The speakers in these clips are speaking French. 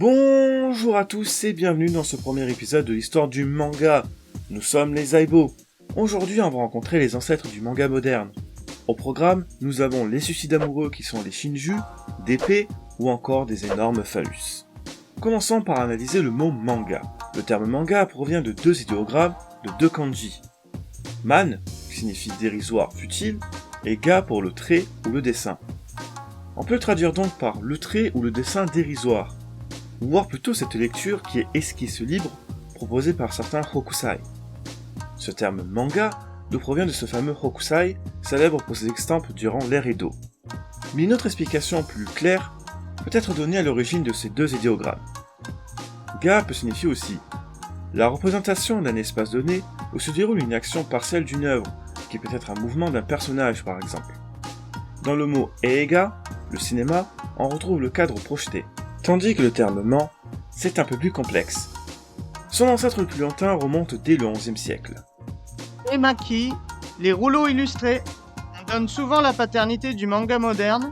Bonjour à tous et bienvenue dans ce premier épisode de l'histoire du manga. Nous sommes les Aibo. Aujourd'hui, on va rencontrer les ancêtres du manga moderne. Au programme, nous avons les suicides amoureux qui sont les shinju, d'épées ou encore des énormes phallus. Commençons par analyser le mot manga. Le terme manga provient de deux idéogrammes de deux kanji. Man, qui signifie dérisoire, futile, et ga pour le trait ou le dessin. On peut le traduire donc par le trait ou le dessin dérisoire, ou voir plutôt cette lecture qui est esquisse libre proposée par certains hokusai. Ce terme manga nous provient de ce fameux hokusai, célèbre pour ses estampes durant l'ère Edo. Mais une autre explication plus claire peut être donnée à l'origine de ces deux idéogrammes. Ga peut signifier aussi la représentation d'un espace donné où se déroule une action partielle d'une œuvre, qui peut être un mouvement d'un personnage par exemple. Dans le mot eiga, le cinéma, on retrouve le cadre projeté, tandis que le terme man, c'est un peu plus complexe. Son ancêtre le plus lointain remonte dès le XIe siècle. Emaki, les rouleaux illustrés. On donne souvent la paternité du manga moderne,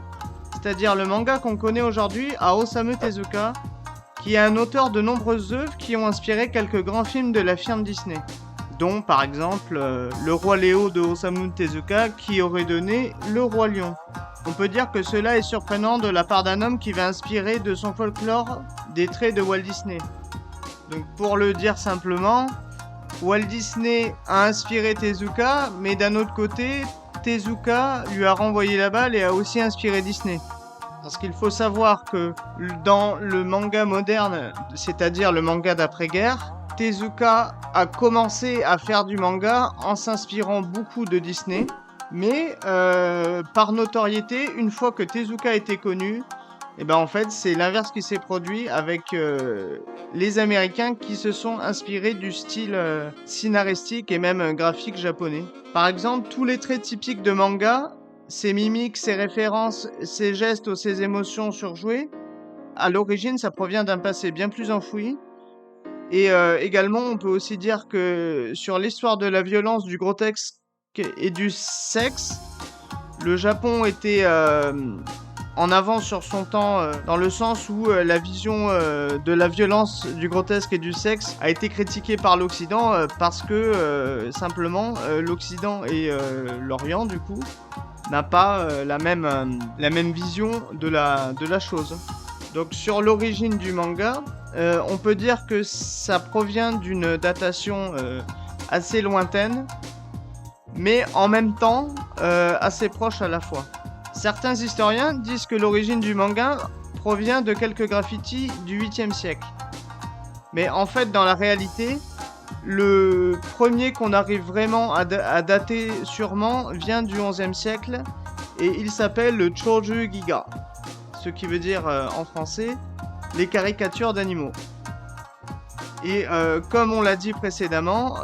c'est-à-dire le manga qu'on connaît aujourd'hui, à Osamu Tezuka, qui est un auteur de nombreuses œuvres qui ont inspiré quelques grands films de la firme Disney, dont par exemple Le Roi Léo de Osamu Tezuka qui aurait donné Le Roi Lion. On peut dire que cela est surprenant de la part d'un homme qui va inspirer de son folklore des traits de Walt Disney. Donc pour le dire simplement, Walt Disney a inspiré Tezuka, mais d'un autre côté, Tezuka lui a renvoyé la balle et a aussi inspiré Disney. Parce qu'il faut savoir que dans le manga moderne, c'est-à-dire le manga d'après-guerre, Tezuka a commencé à faire du manga en s'inspirant beaucoup de Disney, mais par notoriété, une fois que Tezuka était connu, et ben en fait c'est l'inverse qui s'est produit avec les Américains qui se sont inspirés du style scénaristique et même graphique japonais. Par exemple, tous les traits typiques de manga, ses mimiques, ses références, ses gestes ou ses émotions surjouées, à l'origine ça provient d'un passé bien plus enfoui. Et également, on peut aussi dire que sur l'histoire de la violence, du grotesque et du sexe, le Japon était en avance sur son temps, dans le sens où la vision de la violence, du grotesque et du sexe a été critiquée par l'Occident parce que simplement l'Occident et l'Orient, du coup, n'a pas la même vision de la chose. Donc sur l'origine du manga, on peut dire que ça provient d'une datation assez lointaine, mais en même temps assez proche à la fois. Certains historiens disent que l'origine du manga provient de quelques graffitis du 8e siècle. Mais en fait, dans la réalité, le premier qu'on arrive vraiment à dater sûrement vient du 11e siècle, et il s'appelle le Choju Giga, ce qui veut dire en français les caricatures d'animaux. Et comme on l'a dit précédemment,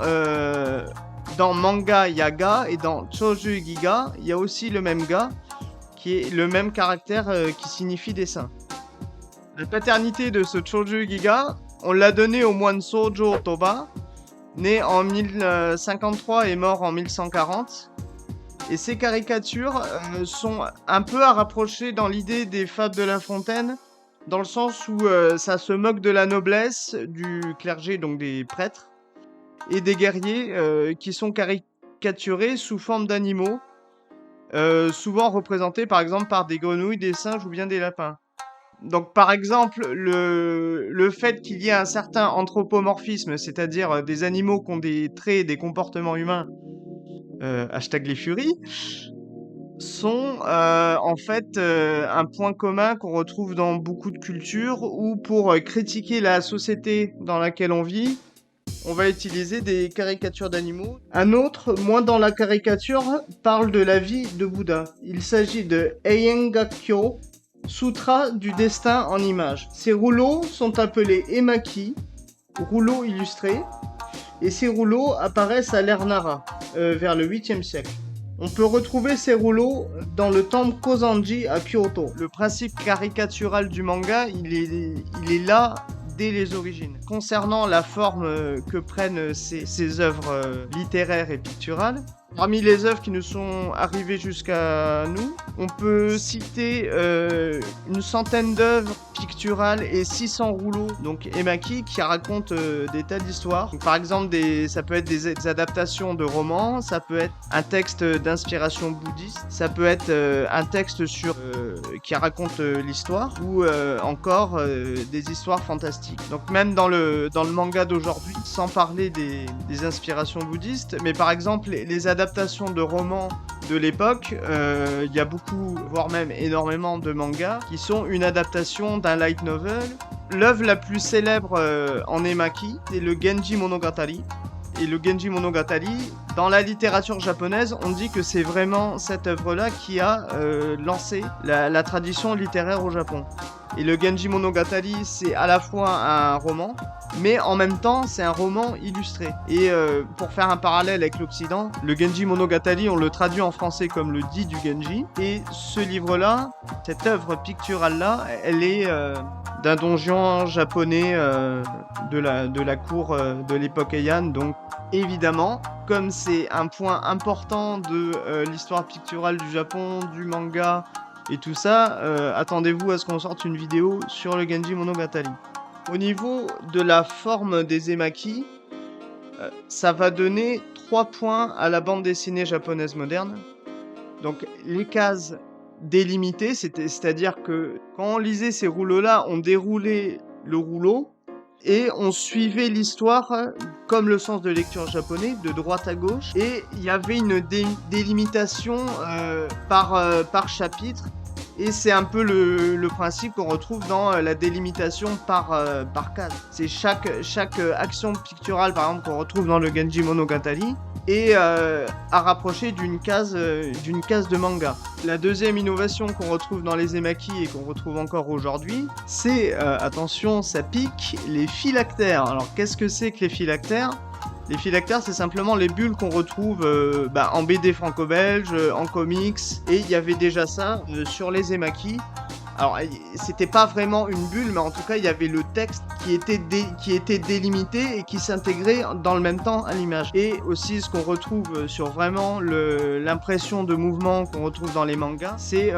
dans manga il y a ga, et dans Choju Giga il y a aussi le même ga, qui est le même caractère qui signifie dessin. La paternité de ce Choju Giga, on l'a donné au moine Sojo Toba, né en 1053 et mort en 1140. Et ces caricatures sont un peu à rapprocher dans l'idée des fables de La Fontaine, dans le sens où ça se moque de la noblesse, du clergé, donc des prêtres, et des guerriers qui sont caricaturés sous forme d'animaux, souvent représentés par exemple par des grenouilles, des singes ou bien des lapins. Donc par exemple, le fait qu'il y ait un certain anthropomorphisme, c'est-à-dire des animaux qui ont des traits et des comportements humains, hashtag les furies, sont en fait un point commun qu'on retrouve dans beaucoup de cultures où pour critiquer la société dans laquelle on vit, on va utiliser des caricatures d'animaux. Un autre, moins dans la caricature, parle de la vie de Bouddha. Il s'agit de Eiyengakyo, Sutra du destin en images. Ces rouleaux sont appelés emaki, rouleaux illustrés, et ces rouleaux apparaissent à l'ère Nara, vers le 8e siècle. On peut retrouver ces rouleaux dans le temple Kozanji à Kyoto. Le principe caricatural du manga, il est là dès les origines. Concernant la forme que prennent ces œuvres littéraires et picturales, Parmi les œuvres qui nous sont arrivées jusqu'à nous, on peut citer une centaine d'œuvres picturales et 600 rouleaux, donc emaki, qui racontent des tas d'histoires. Donc, par exemple, ça peut être des adaptations de romans, ça peut être un texte d'inspiration bouddhiste, ça peut être un texte qui raconte l'histoire, ou encore des histoires fantastiques. Donc même dans le manga d'aujourd'hui, sans parler des inspirations bouddhistes, mais par exemple les adaptations de romans de l'époque, il y a beaucoup, voire même énormément de mangas qui sont une adaptation d'un light novel. L'œuvre la plus célèbre en emaki, c'est le Genji Monogatari. Et le Genji Monogatari, dans la littérature japonaise, on dit que c'est vraiment cette œuvre-là qui a lancé la tradition littéraire au Japon. Et le Genji Monogatari, c'est à la fois un roman, mais en même temps, c'est un roman illustré. Et pour faire un parallèle avec l'Occident, le Genji Monogatari, on le traduit en français comme le dit du Genji. Et ce livre-là, cette œuvre picturale-là, elle est d'un donjon japonais de la cour de l'époque Heian. Donc évidemment, comme c'est un point important de l'histoire picturale du Japon, du manga et tout ça, attendez-vous à ce qu'on sorte une vidéo sur le Genji Monogatari. Au niveau de la forme des emaki, ça va donner 3 points à la bande dessinée japonaise moderne. Donc les cases délimitées, c'est-à-dire que quand on lisait ces rouleaux-là, on déroulait le rouleau et on suivait l'histoire comme le sens de lecture japonais, de droite à gauche, et il y avait une délimitation par chapitre. Et c'est un peu le principe qu'on retrouve dans la délimitation par case. C'est chaque action picturale, par exemple, qu'on retrouve dans le Genji Monogatari, et à rapprocher d'une case de manga. La deuxième innovation qu'on retrouve dans les emaki et qu'on retrouve encore aujourd'hui, c'est, attention, ça pique, les phylactères. Alors qu'est-ce que c'est que les phylactères ? Les phylactères, c'est simplement les bulles qu'on retrouve en BD franco-belge, en comics, et il y avait déjà ça sur les emaki. Alors, c'était pas vraiment une bulle, mais en tout cas, il y avait le texte qui était délimité et qui s'intégrait dans le même temps à l'image. Et aussi, ce qu'on retrouve sur vraiment l'impression de mouvement qu'on retrouve dans les mangas, c'est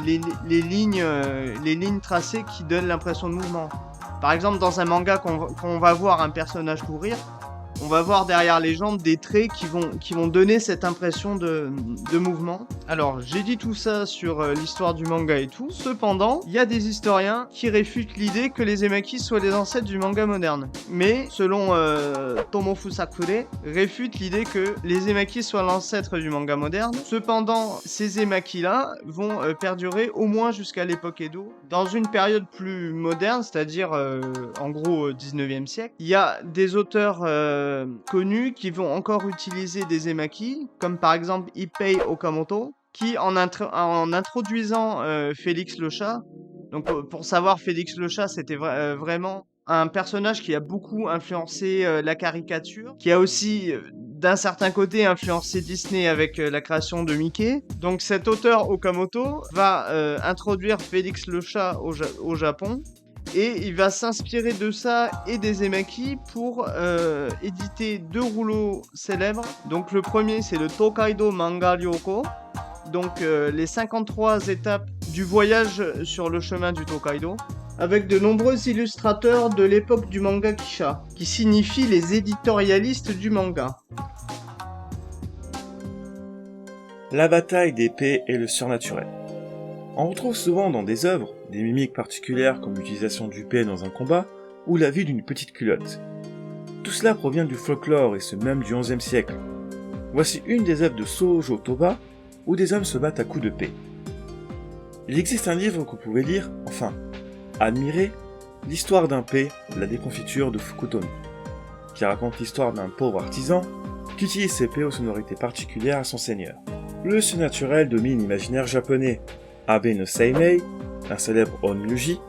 les lignes tracées qui donnent l'impression de mouvement. Par exemple, dans un manga, qu'on va voir un personnage courir, on va voir derrière les jambes des traits qui vont donner cette impression de mouvement. Alors, j'ai dit tout ça sur l'histoire du manga et tout. Cependant, il y a des historiens qui réfutent l'idée que les emaki soient les ancêtres du manga moderne. Mais, selon Tomofu Sakure, réfute l'idée que les emaki soient l'ancêtre du manga moderne. Cependant, ces emaki-là vont perdurer au moins jusqu'à l'époque Edo. Dans une période plus moderne, c'est-à-dire en gros 19e siècle, il y a des auteurs connus qui vont encore utiliser des emaki, comme par exemple Ipei Okamoto, qui en introduisant Félix le chat, donc pour savoir, Félix le chat, c'était vraiment un personnage qui a beaucoup influencé la caricature, qui a aussi d'un certain côté influencé Disney avec la création de Mickey. Donc cet auteur Okamoto va introduire Félix le chat au Japon, et il va s'inspirer de ça et des emaki pour éditer 2 rouleaux célèbres. Donc le premier, c'est le Tokaido Manga Ryoko, donc les 53 étapes du voyage sur le chemin du Tokaido, avec de nombreux illustrateurs de l'époque du manga Kisha, qui signifie les éditorialistes du manga. La bataille d'épée et le surnaturel. On retrouve souvent dans des œuvres des mimiques particulières comme l'utilisation du paix dans un combat ou la vue d'une petite culotte. Tout cela provient du folklore et ce même du XIe siècle. Voici une des œuvres de Sojo Toba où des hommes se battent à coups de paix. Il existe un livre que vous pouvez lire, enfin, admirer, l'histoire d'un paix, la déconfiture de Fukutomi, qui raconte l'histoire d'un pauvre artisan qui utilise ses paix aux sonorités particulières à son seigneur. Le surnaturel domine l'imaginaire japonais. Abe no Seimei, un célèbre onryuji,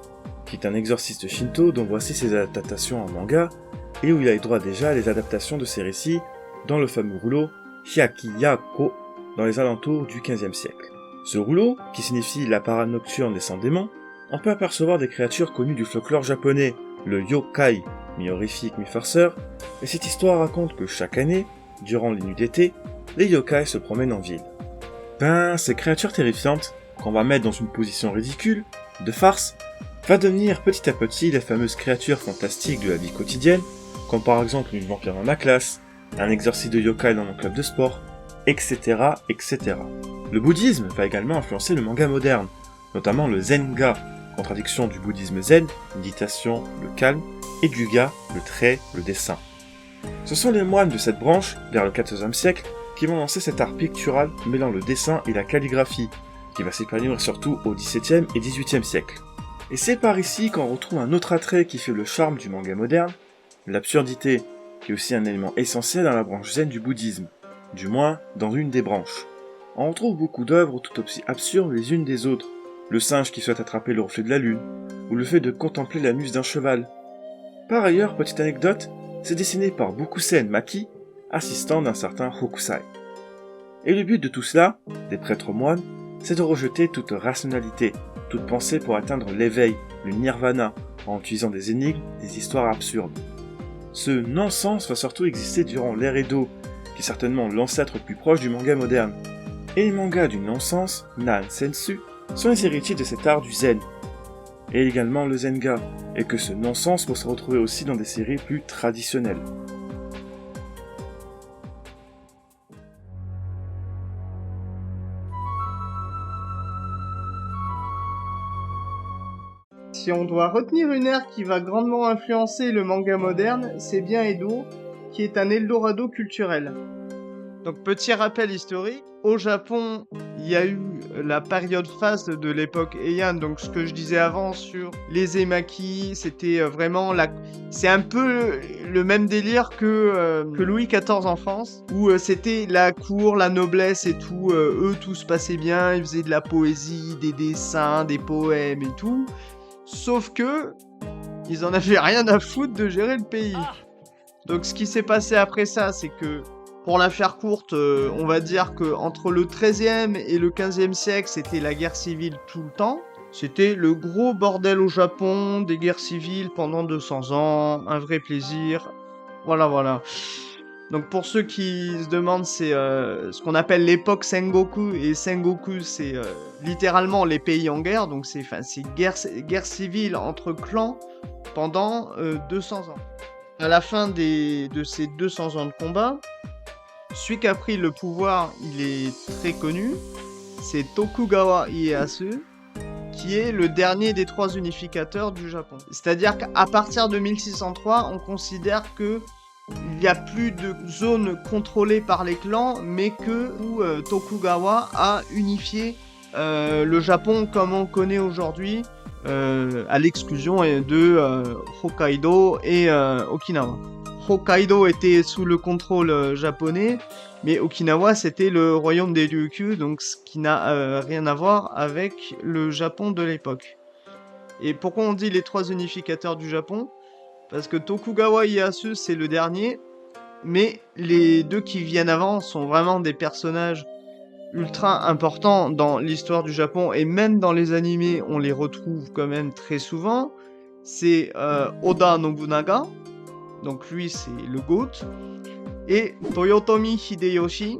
qui est un exorciste shinto dont voici ses adaptations en manga, et où il a eu droit déjà à les adaptations de ses récits dans le fameux rouleau Hyakiyako dans les alentours du XVe siècle. Ce rouleau, qui signifie la parade nocturne des 100 démons, on peut apercevoir des créatures connues du folklore japonais, le yokai, mi-horrifique, mi-farceur, et cette histoire raconte que chaque année, durant les nuits d'été, les yokai se promènent en ville. Ces créatures terrifiantes, qu'on va mettre dans une position ridicule, de farce, va devenir petit à petit les fameuses créatures fantastiques de la vie quotidienne, comme par exemple une vampire dans ma classe, un exorciste de yokai dans mon club de sport, etc., etc. Le bouddhisme va également influencer le manga moderne, notamment le Zenga, contradiction du bouddhisme zen, méditation, le calme, et du ga, le trait, le dessin. Ce sont les moines de cette branche, vers le XIVe siècle, qui vont lancer cet art pictural mêlant le dessin et la calligraphie, qui va s'épanouir surtout au XVIIe et XVIIIe siècle. Et c'est par ici qu'on retrouve un autre attrait qui fait le charme du manga moderne, l'absurdité, qui est aussi un élément essentiel dans la branche zen du bouddhisme, du moins dans une des branches. On retrouve beaucoup d'œuvres tout aussi absurdes les unes des autres, le singe qui souhaite attraper le reflet de la lune, ou le fait de contempler la muse d'un cheval. Par ailleurs, petite anecdote, c'est dessiné par Bokusen Maki, assistant d'un certain Hokusai. Et le but de tout cela, des prêtres moines, c'est de rejeter toute rationalité, toute pensée pour atteindre l'éveil, le nirvana, en utilisant des énigmes, des histoires absurdes. Ce non-sens va surtout exister durant l'ère Edo, qui est certainement l'ancêtre le plus proche du manga moderne. Et les mangas du non-sens, Nan-sensu, sont les héritiers de cet art du zen, et également le zenga, et que ce non-sens peut se retrouver aussi dans des séries plus traditionnelles. Si on doit retenir une ère qui va grandement influencer le manga moderne, c'est bien Edo, qui est un Eldorado culturel. Donc petit rappel historique, au Japon, il y a eu la période phase de l'époque Heian, donc ce que je disais avant sur les emaki, c'était vraiment c'est un peu le même délire que Louis XIV en France, où c'était la cour, la noblesse et tout, eux tout se passait bien, ils faisaient de la poésie, des dessins, des poèmes et tout, sauf que ils en avaient rien à foutre de gérer le pays. Donc ce qui s'est passé après ça, c'est que pour la faire courte, on va dire qu'entre le XIIIe et le XVe siècle, c'était la guerre civile tout le temps. C'était le gros bordel au Japon, des guerres civiles pendant 200 ans, un vrai plaisir. Voilà. Donc pour ceux qui se demandent, c'est ce qu'on appelle l'époque Sengoku, et Sengoku, c'est littéralement les pays en guerre, donc c'est guerre civile entre clans pendant 200 ans. À la fin de ces 200 ans de combat, celui qui a pris le pouvoir, il est très connu, c'est Tokugawa Ieyasu, qui est le dernier des 3 unificateurs du Japon. C'est-à-dire qu'à partir de 1603, on considère que il n'y a plus de zones contrôlées par les clans, mais que Tokugawa a unifié le Japon comme on le connaît aujourd'hui, à l'exclusion de Hokkaido et Okinawa. Hokkaido était sous le contrôle japonais, mais Okinawa c'était le royaume des Ryukyu, donc ce qui n'a rien à voir avec le Japon de l'époque. Et pourquoi on dit les 3 unificateurs du Japon ? Parce que Tokugawa Ieyasu c'est le dernier, mais les 2 qui viennent avant sont vraiment des personnages ultra importants dans l'histoire du Japon, et même dans les animés on les retrouve quand même très souvent. C'est Oda Nobunaga, donc lui c'est le GOAT, et Toyotomi Hideyoshi.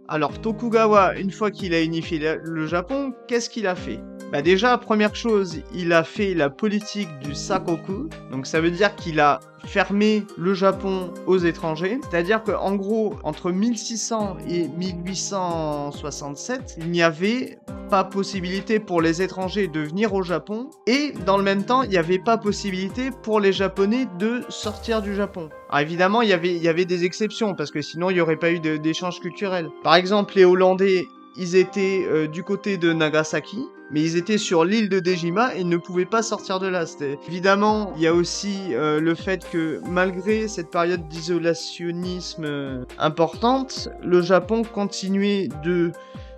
Alors Tokugawa, une fois qu'il a unifié le Japon, qu'est-ce qu'il a fait ? Déjà, première chose, il a fait la politique du Sakoku, donc ça veut dire qu'il a fermé le Japon aux étrangers, c'est-à-dire qu'en gros, entre 1600 et 1867, il n'y avait pas possibilité pour les étrangers de venir au Japon, et dans le même temps, il n'y avait pas possibilité pour les Japonais de sortir du Japon. Alors évidemment, il y avait des exceptions, parce que sinon, il n'y aurait pas eu d'échange culturel. Par exemple, les Hollandais, ils étaient du côté de Nagasaki, mais ils étaient sur l'île de Dejima et ils ne pouvaient pas sortir de là. Évidemment, il y a aussi le fait que malgré cette période d'isolationnisme importante, le Japon continuait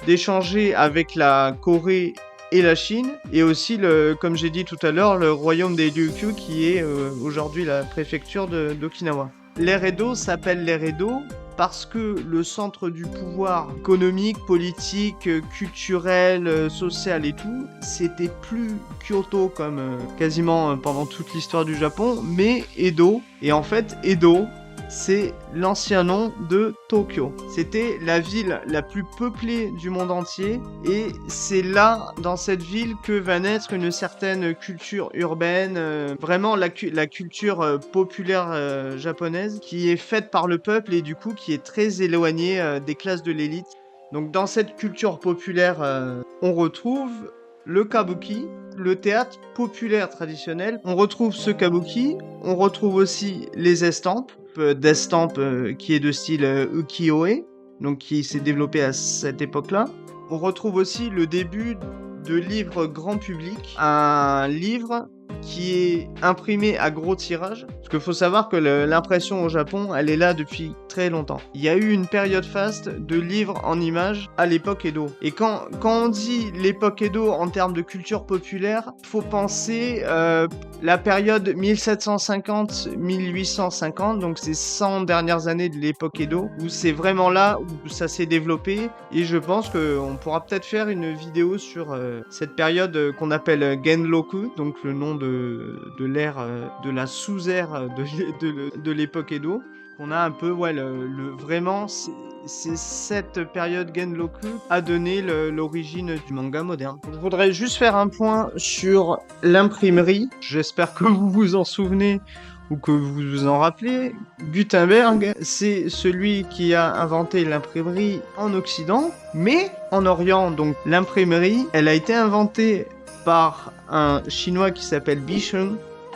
d'échanger avec la Corée et la Chine, et aussi, comme j'ai dit tout à l'heure, le royaume des Ryukyu qui est aujourd'hui la préfecture d'Okinawa. L'ère Edo s'appelle l'ère Edo parce que le centre du pouvoir économique, politique, culturel, social et tout, c'était plus Kyoto comme quasiment pendant toute l'histoire du Japon, mais Edo. Et en fait, Edo, c'est l'ancien nom de Tokyo. C'était la ville la plus peuplée du monde entier et c'est là, dans cette ville, que va naître une certaine culture urbaine, vraiment la culture populaire japonaise qui est faite par le peuple et du coup qui est très éloignée des classes de l'élite. Donc dans cette culture populaire, on retrouve le kabuki, le théâtre populaire traditionnel. On retrouve ce kabuki, on retrouve aussi les estampes, qui est de style ukiyo-e, donc qui s'est développé à cette époque-là. On retrouve aussi le début de livres grand public, un livre qui est imprimé à gros tirage. Parce qu'il faut savoir que l'impression au Japon, elle est là depuis très longtemps. Il y a eu une période faste de livres en images à l'époque Edo. Et quand on dit l'époque Edo en termes de culture populaire, faut penser la période 1750-1850, donc ces 100 dernières années de l'époque Edo, où c'est vraiment là où ça s'est développé. Et je pense qu'on pourra peut-être faire une vidéo sur cette période qu'on appelle Genroku, donc le nom de l'ère, de la sous-ère de l'époque Edo. On a un peu, vraiment, c'est cette période Genroku a donné l'origine du manga moderne. Je voudrais juste faire un point sur l'imprimerie. J'espère que vous vous en souvenez ou que vous vous en rappelez. Gutenberg, c'est celui qui a inventé l'imprimerie en Occident, mais en Orient. Donc l'imprimerie, elle a été inventée par un Chinois qui s'appelle Bicheng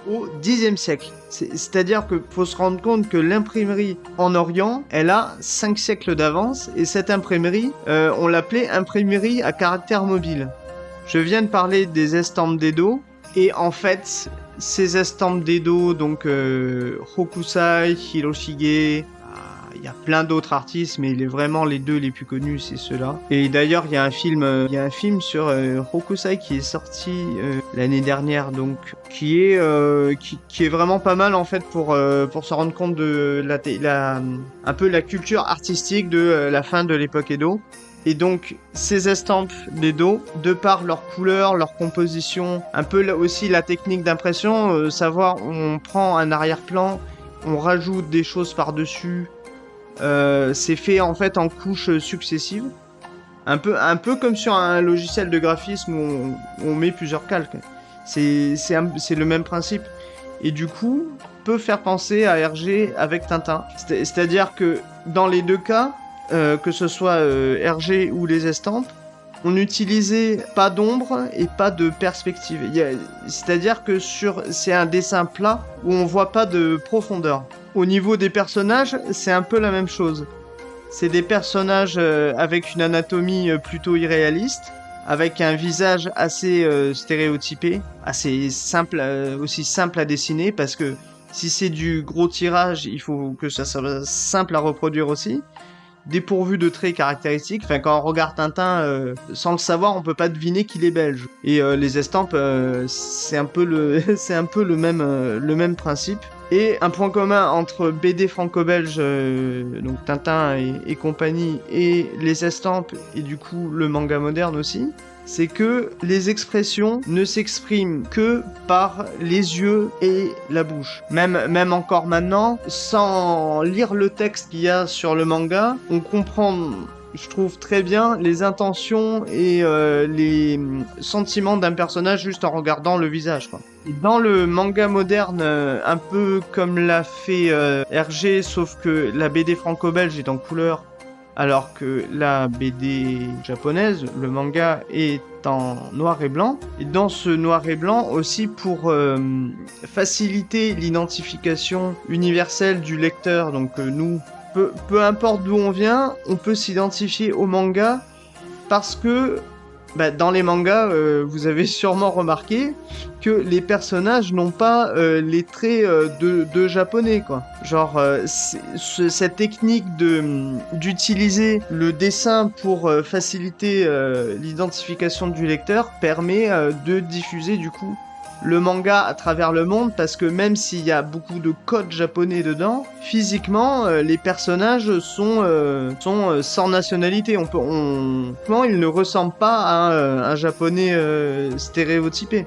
au Xe siècle. C'est-à-dire qu'il faut se rendre compte que l'imprimerie en Orient, elle a 5 siècles d'avance, et cette imprimerie, on l'appelait imprimerie à caractère mobile. Je viens de parler des estampes d'Edo, et en fait, ces estampes d'Edo, donc Hokusai, Hiroshige, il y a plein d'autres artistes, mais vraiment les deux les plus connus, c'est ceux-là. Et d'ailleurs, il y a un film sur Hokusai qui est sorti l'année dernière, donc qui est vraiment pas mal en fait pour se rendre compte de un peu la culture artistique de la fin de l'époque Edo. Et donc, ces estampes d'Edo, de par leur couleur, leur composition, un peu aussi la technique d'impression, savoir on prend un arrière-plan, on rajoute des choses par-dessus. C'est fait en fait en couches successives, un peu comme sur un logiciel de graphisme où on met plusieurs calques. C'est le même principe, et du coup peut faire penser à Hergé avec Tintin. C'est-à-dire que dans les deux cas, que ce soit Hergé ou les estampes, on n'utilisait pas d'ombre et pas de perspective. C'est-à-dire que c'est un dessin plat où on voit pas de profondeur. Au niveau des personnages, c'est un peu la même chose. C'est des personnages avec une anatomie plutôt irréaliste, avec un visage assez stéréotypé, assez simple, aussi simple à dessiner, parce que si c'est du gros tirage, il faut que ça soit simple à reproduire aussi. Dépourvu de traits caractéristiques. Enfin, quand on regarde Tintin, sans le savoir, on peut pas deviner qu'il est belge. Et les estampes, c'est un peu le même principe. Et un point commun entre BD franco-belge, donc Tintin et compagnie, et les estampes, et du coup le manga moderne aussi, c'est que les expressions ne s'expriment que par les yeux et la bouche. Même encore maintenant, sans lire le texte qu'il y a sur le manga, on comprend, je trouve, très bien les intentions et les sentiments d'un personnage juste en regardant le visage, quoi. Dans le manga moderne, un peu comme l'a fait Hergé, sauf que la BD franco-belge est en couleur, alors que la BD japonaise, le manga, est en noir et blanc. Et dans ce noir et blanc aussi, pour faciliter l'identification universelle du lecteur, donc nous, peu importe d'où on vient, on peut s'identifier au manga, parce que dans les mangas, vous avez sûrement remarqué que les personnages n'ont pas les traits de japonais, quoi. Genre, cette technique d'utiliser le dessin pour faciliter l'identification du lecteur permet de diffuser du coup le manga à travers le monde, parce que même s'il y a beaucoup de codes japonais dedans, physiquement, les personnages sont sans nationalité. Ils ne ressemblent pas à un japonais stéréotypé.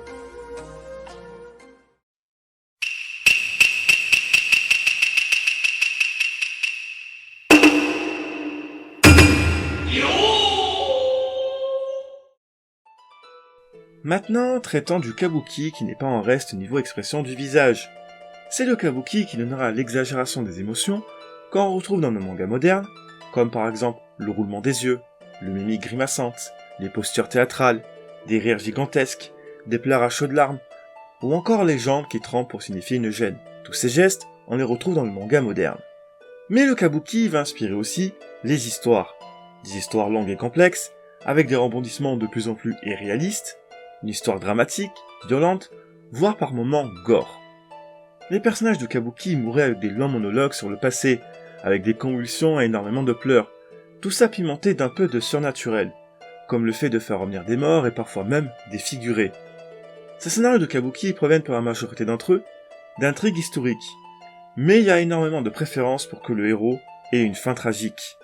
Maintenant, traitant du kabuki qui n'est pas en reste niveau expression du visage. C'est le kabuki qui donnera l'exagération des émotions quand on retrouve dans nos mangas modernes, comme par exemple le roulement des yeux, le mimique grimaçante, les postures théâtrales, des rires gigantesques, des pleurs à chaudes larmes, ou encore les jambes qui tremblent pour signifier une gêne. Tous ces gestes, on les retrouve dans le manga moderne. Mais le kabuki va inspirer aussi les histoires. Des histoires longues et complexes, avec des rebondissements de plus en plus irréalistes, une histoire dramatique, violente, voire par moments gore. Les personnages de kabuki mouraient avec des longs monologues sur le passé, avec des convulsions et énormément de pleurs, tout ça pimenté d'un peu de surnaturel, comme le fait de faire revenir des morts et parfois même des figurés. Ces scénarios de kabuki proviennent pour la majorité d'entre eux d'intrigues historiques, mais il y a énormément de préférences pour que le héros ait une fin tragique.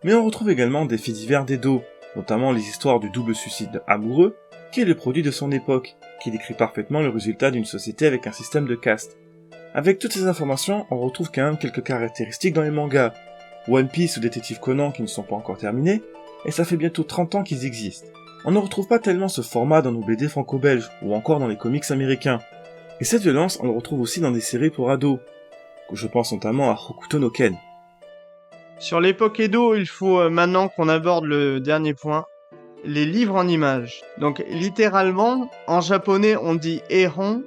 Mais on retrouve également des faits divers d'Edo, notamment les histoires du double suicide amoureux, qui est le produit de son époque, qui décrit parfaitement le résultat d'une société avec un système de caste. Avec toutes ces informations, on retrouve quand même quelques caractéristiques dans les mangas, One Piece ou Détective Conan qui ne sont pas encore terminés, et ça fait bientôt 30 ans qu'ils existent. On ne retrouve pas tellement ce format dans nos BD franco-belges, ou encore dans les comics américains. Et cette violence, on le retrouve aussi dans des séries pour ados. Je pense notamment à Hokuto no Ken. Sur l'époque Edo, il faut maintenant qu'on aborde le dernier point, les livres en images. Donc littéralement, en japonais on dit ehon,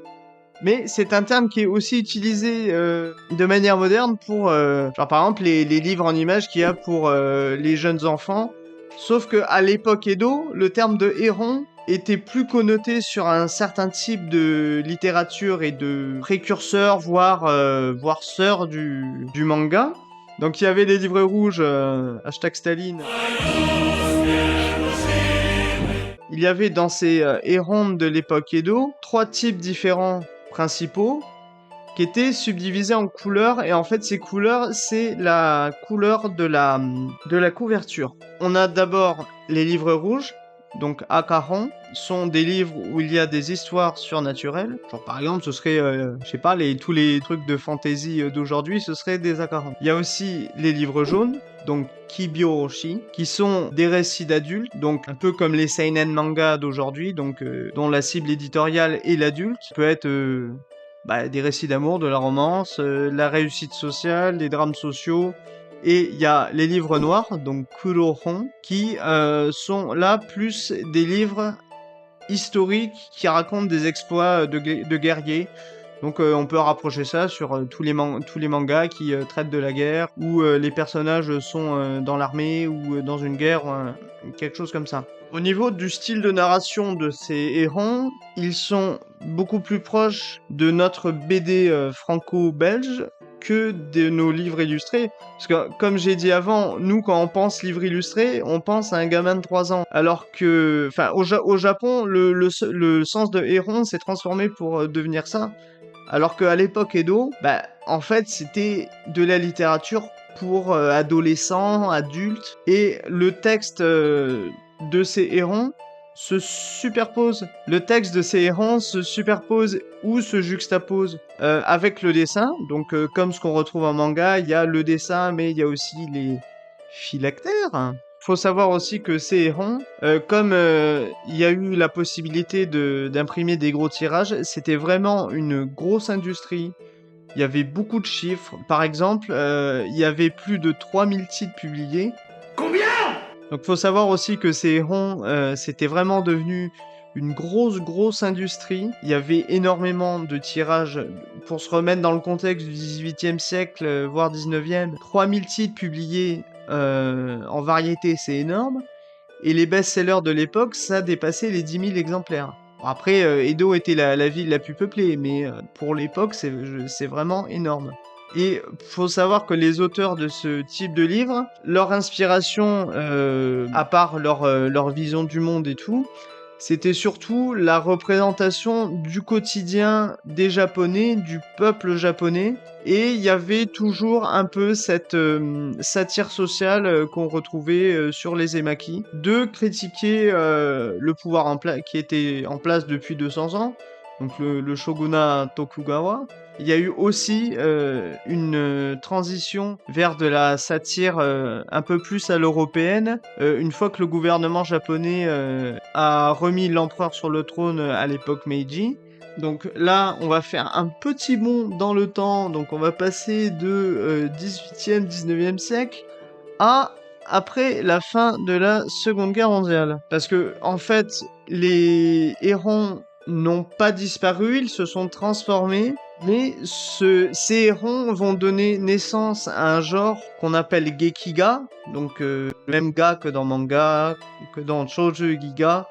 mais c'est un terme qui est aussi utilisé de manière moderne pour, genre par exemple les livres en images qu'il y a pour les jeunes enfants. Sauf que à l'époque Edo, le terme de héron était plus connoté sur un certain type de littérature et de précurseur, voire sœur du manga. Donc il y avait les livres rouges, #Staline. Il y avait dans ces hérons de l'époque Edo 3 types différents principaux qui étaient subdivisés en couleurs, et en fait ces couleurs c'est la couleur de la couverture. On a d'abord les livres rouges, donc Akaron, sont des livres où il y a des histoires surnaturelles. Genre par exemple ce serait, je sais pas, tous les trucs de fantasy d'aujourd'hui, ce serait des Akaron. Il y a aussi les livres jaunes, donc Kibyo-oshi, qui sont des récits d'adultes, donc un peu comme les seinen manga d'aujourd'hui, donc dont la cible éditoriale est l'adulte. Ça peut être des récits d'amour, de la romance, la réussite sociale, les drames sociaux. Et il y a les livres noirs, donc Kurohon, qui sont là plus des livres historiques qui racontent des exploits de guerriers. Donc on peut rapprocher ça sur tous les mangas qui traitent de la guerre, où les personnages sont dans l'armée ou dans une guerre, quelque chose comme ça. Au niveau du style de narration de ces hérons, ils sont beaucoup plus proches de notre BD franco-belge que de nos livres illustrés. Parce que, comme j'ai dit avant, nous, quand on pense livre illustré, on pense à un gamin de 3 ans. Alors que, au Japon, le sens de héron s'est transformé pour devenir ça. Alors qu'à l'époque Edo, en fait, c'était de la littérature pour adolescents, adultes. Et le texte de ces hérons se superpose. Le texte de ces hérons se superpose ou se juxtapose avec le dessin. Donc comme ce qu'on retrouve en manga, il y a le dessin, mais il y a aussi les phylactères. Faut savoir aussi que ces hérons, comme il y a eu la possibilité d'imprimer des gros tirages, c'était vraiment une grosse industrie. Il y avait beaucoup de chiffres. Par exemple, il y avait plus de 3000 titres publiés. Combien ? Donc faut savoir aussi que ces hérons, c'était vraiment devenu une grosse industrie. Il y avait énormément de tirages. Pour se remettre dans le contexte du 18e siècle, voire 19e, 3000 titres publiés en variété, c'est énorme. Et les best-sellers de l'époque, ça dépassait les 10 000 exemplaires. Bon, après, Edo était la ville la plus peuplée, mais pour l'époque, c'est vraiment énorme. Et faut savoir que les auteurs de ce type de livre, leur inspiration, à part leur vision du monde et tout, c'était surtout la représentation du quotidien des Japonais, du peuple japonais. Et il y avait toujours un peu cette satire sociale qu'on retrouvait sur les Emaki, de critiquer le pouvoir qui était en place depuis 200 ans, donc le shogunat Tokugawa. Il y a eu aussi une transition vers de la satire un peu plus à l'européenne, une fois que le gouvernement japonais a remis l'empereur sur le trône à l'époque Meiji. Donc là, on va faire un petit bond dans le temps, donc on va passer de 18e, 19e siècle à après la fin de la Seconde Guerre mondiale. Parce que, en fait, les hérons n'ont pas disparu, ils se sont transformés, mais ces hérons vont donner naissance à un genre qu'on appelle Gekiga, donc le même ga que dans manga, que dans Shoujo Giga,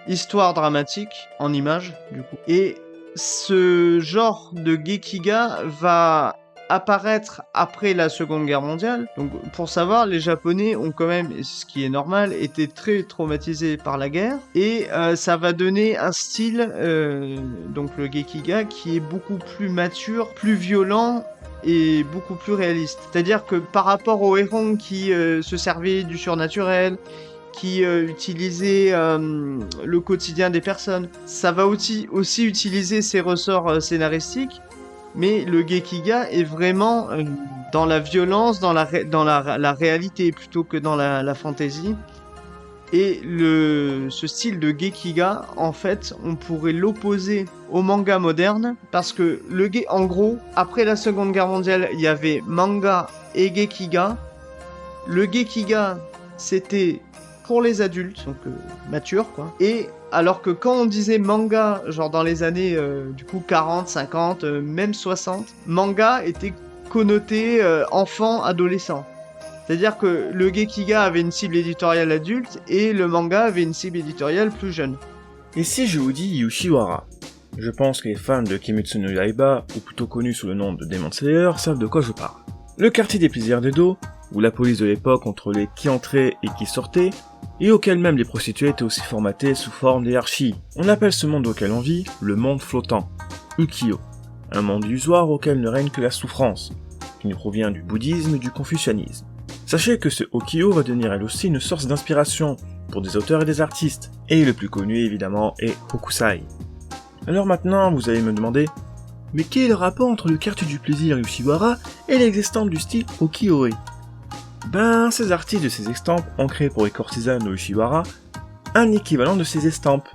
histoire dramatique en images, du coup. Et ce genre de Gekiga va apparaître après la Seconde Guerre mondiale. Donc, pour savoir, les Japonais ont quand même, ce qui est normal, été très traumatisés par la guerre. Et ça va donner un style, donc le Gekiga, qui est beaucoup plus mature, plus violent et beaucoup plus réaliste. C'est-à-dire que par rapport aux hérons qui se servaient du surnaturel, qui utilisait le quotidien des personnes. Ça va aussi utiliser ses ressorts scénaristiques, mais le Gekiga est vraiment dans la violence, dans la réalité, plutôt que dans la fantaisie. Et ce style de Gekiga, en fait, on pourrait l'opposer au manga moderne, parce que en gros, après la Seconde Guerre mondiale, il y avait manga et Gekiga. Le Gekiga, c'était pour les adultes, donc matures, quoi. Et alors que quand on disait manga, genre dans les années du coup 40, 50, même 60, manga était connoté enfant, adolescent. C'est-à-dire que le Gekiga avait une cible éditoriale adulte et le manga avait une cible éditoriale plus jeune. Et si je vous dis Yoshiwara? Je pense que les fans de Kimetsu no Yaiba, ou plutôt connus sous le nom de Demon Slayer, savent de quoi je parle. Le quartier des plaisirs d'Edo, où la police de l'époque contrôlait qui entrait et qui sortait, et auquel même les prostituées étaient aussi formatées sous forme d'hierarchie. On appelle ce monde auquel on vit le monde flottant, Ukiyo, un monde illusoire auquel ne règne que la souffrance, qui nous provient du bouddhisme et du confucianisme. Sachez que ce Ukiyo va devenir elle aussi une source d'inspiration pour des auteurs et des artistes, et le plus connu évidemment est Hokusai. Alors maintenant vous allez me demander, mais quel est le rapport entre le quartier du plaisir Yoshiwara et les estampes du style Ukiyo-e? Ben, ces artistes de ces estampes ont créé pour les courtisanes de Yoshiwara un équivalent de ces estampes,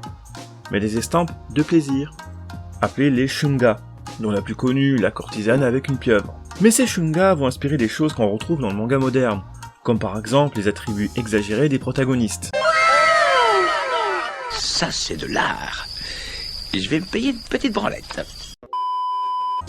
mais des estampes de plaisir, appelées les shunga, dont la plus connue, la courtisane avec une pieuvre. Mais ces shunga vont inspirer des choses qu'on retrouve dans le manga moderne, comme par exemple les attributs exagérés des protagonistes. Ça c'est de l'art. Je vais me payer une petite branlette.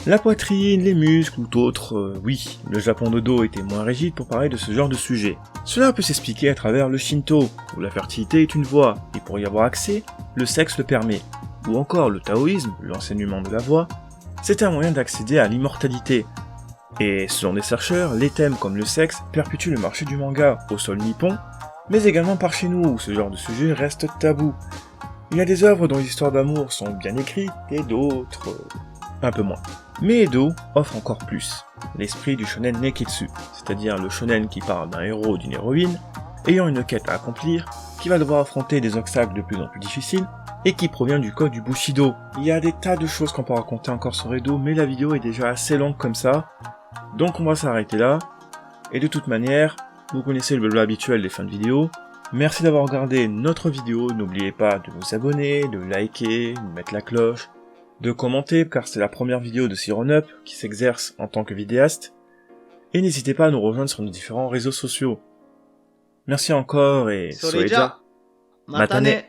La poitrine, les muscles ou d'autres, oui, le Japon de dos était moins rigide pour parler de ce genre de sujet. Cela peut s'expliquer à travers le Shinto, où la fertilité est une voie, et pour y avoir accès, le sexe le permet. Ou encore le taoïsme, l'enseignement de la voie, c'est un moyen d'accéder à l'immortalité. Et selon des chercheurs, les thèmes comme le sexe perpétuent le marché du manga au sol nippon, mais également par chez nous où ce genre de sujet reste tabou. Il y a des œuvres dont les histoires d'amour sont bien écrites et d'autres un peu moins. Mais Edo offre encore plus, l'esprit du shonen neketsu, c'est-à-dire le shonen qui parle d'un héros ou d'une héroïne, ayant une quête à accomplir, qui va devoir affronter des obstacles de plus en plus difficiles, et qui provient du code du Bushido. Il y a des tas de choses qu'on peut raconter encore sur Edo, mais la vidéo est déjà assez longue comme ça, donc on va s'arrêter là, et de toute manière, vous connaissez le blabla habituel des fins de vidéo. Merci d'avoir regardé notre vidéo, n'oubliez pas de vous abonner, de liker, de mettre la cloche, de commenter car c'est la première vidéo de Siron Up qui s'exerce en tant que vidéaste, et n'hésitez pas à nous rejoindre sur nos différents réseaux sociaux. Merci encore et Soreja, matane.